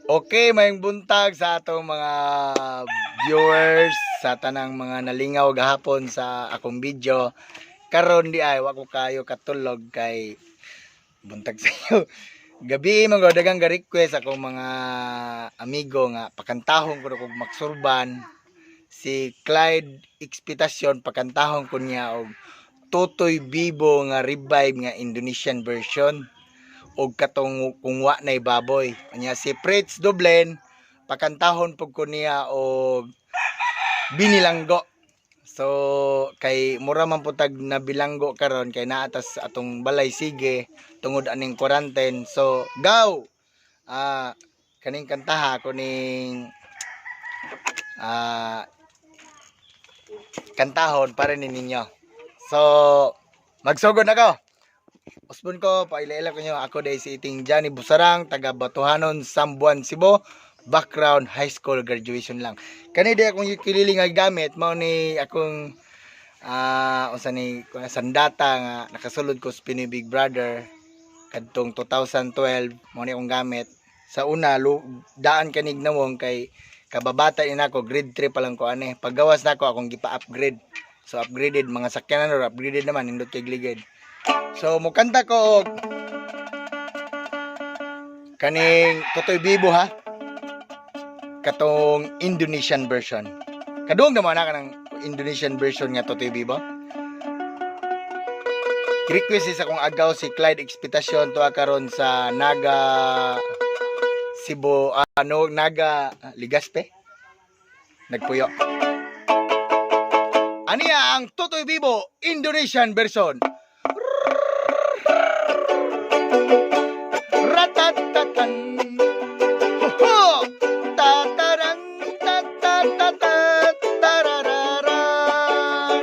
Okay, mayong buntag sa atong mga viewers, sa tanang mga nalingaw gahapon sa akong video. Karon di ay wa ko kayo katulog kay buntag sa iyo. Gabi man ko dagang ga-request akong mga amigo nga pakantahon ko kog Maksurban si Clyde Expectation pakantahon ko niya og Totoy Bibo nga revive nga Indonesian version og katong kung wa nay baboy. Anya si Fritz Doblen pakantahon pug ko niya og binilanggo. So kay mura man putag na bilanggo karon kay naatas atong balay sige tungod aning quarantine. So gaw kaning kantaha kuning ah kantahon para ni ninyo. So magsugod na ko. Usbon ko, pailaila ko nyo, ako day si Iting Johnny Busarang, taga Batuhanon, Sambuan, Cebu, background high school graduation lang. Kani day akong kilili nga gamit, mao ni akong unsa ni sandata nga nakasulod ko sa Pinoy Big Brother kadtong 2012, mao ni akong gamit. Sa una, daan kanig nawong kay kababata ina ko, grade 3 pa lang ko ani. Paggawas na ako, akong gipa-upgrade. So upgraded mga sakyanan or upgraded naman indot kay gligid. So mukanta ko og kaning Totoy Bibo ha. Katong Indonesian version. Kadung naman na kanang Indonesian version nga Totoy Bibo. Request is akong agaw si Clyde Expectation to karon sa Naga Cebu Naga Ligaspe. Nagpuyo. Aniya ang Totoy Bibo Indonesian version. Ratatatan. Ho! Tataran tatatatat tarararan.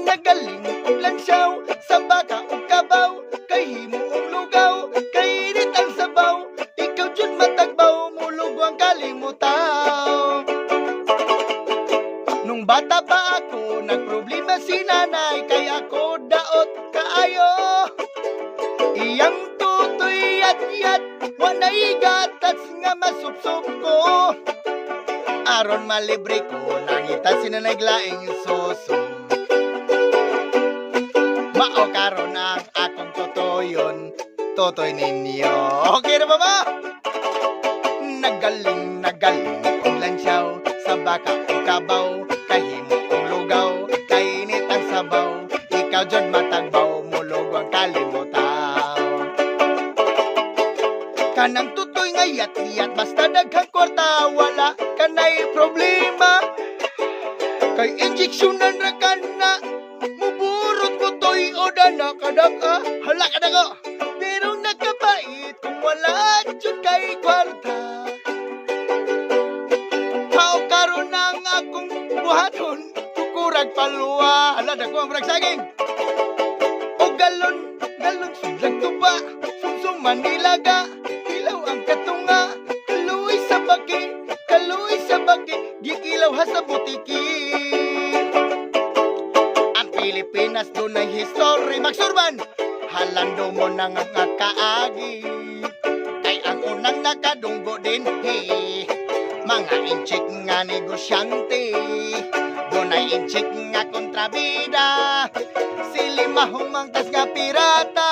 Nagaling lansaw sa baka ug kabaw kay himo og lugaw kay init ang sabaw ikaw jud matagbaw mulog ang kalimutaw. Nung bata pa ako nagproblema si nanay kay ako daot kaayo. Iyang tutoy yat-yat wanay gatas nga masupsup ko. Aron malibre ko nangita sinanaglaing suso. Mao karon ang akong totoyon, totoy ninyo. Okay na ba ba? Nagaling ang lansyaw sa baka ug kabaw kahimo ang lugaw kainit ang sabaw ikaw jud matagbaw mulog ang kalimutaw. Kanang tutoy nga yat-yat basta daghang kwarta wala kanay problema kay injeksyonan ra kana muburot ko toy o dana kadaka hala kadako pero nakabait kung wala jud kay kwarta. Mao karon ang akong buhaton kukurag palwa hala dako ang murag saging o galon sudlag tuba sumsuman nilaga ilaw ang katunga kaluoy sa baki gikilaw ha sa butiki. Ang Pilipinas dunay history Maksurban halando mo nang nga kaagi kay ang unang nakadunggo din mga inchik nga negosyante dunay inchik nga kontrabida sili mahumang tas nga pirata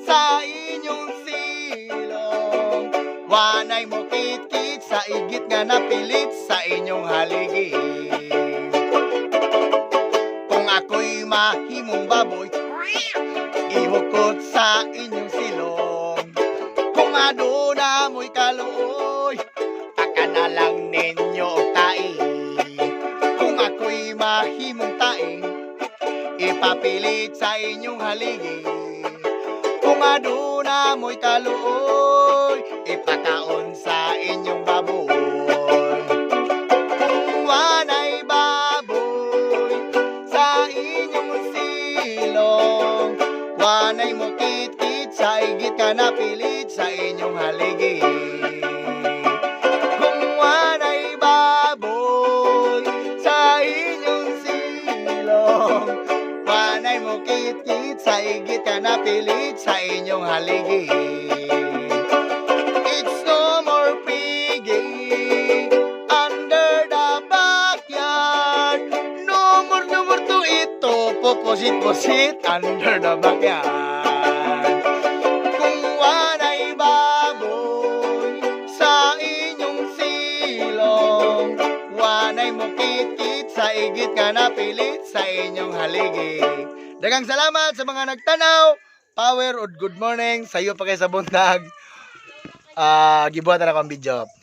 sa inyong silong. Wanay mo kit-kit sa igit nga napilit sa inyong haligi. Kung ako'y mahimong baboy, ihukot sa inyong silong. Kung aduna mo'y kaluoy, paka na lang ninyo og tae. Kung ako'y mahimong tae, ipapilit sa inyong haligi. Kung aduna mo'y kaluoy, ipakaon sa inyong baboy. Kung wanay baboy sa inyong silong, wanay mo kit-kit sa igit ka napilit sa inyong haligi. Kung wanay baboy sa inyong silong, wanay mo kit-kit sa igit ka napilit sa inyong haligi. It's no more piggy under the backyard. No more to ito, pupusit-pusit under the backyard. Kung wanay baboy sa inyong silong, wanay mo kit-kit sa igit ka napilit sa inyong haligi. Daghang salamat sa mga nagtanaw. Power or good morning sa iyo pa kay sa buntag. Gibuhat na ako ang video.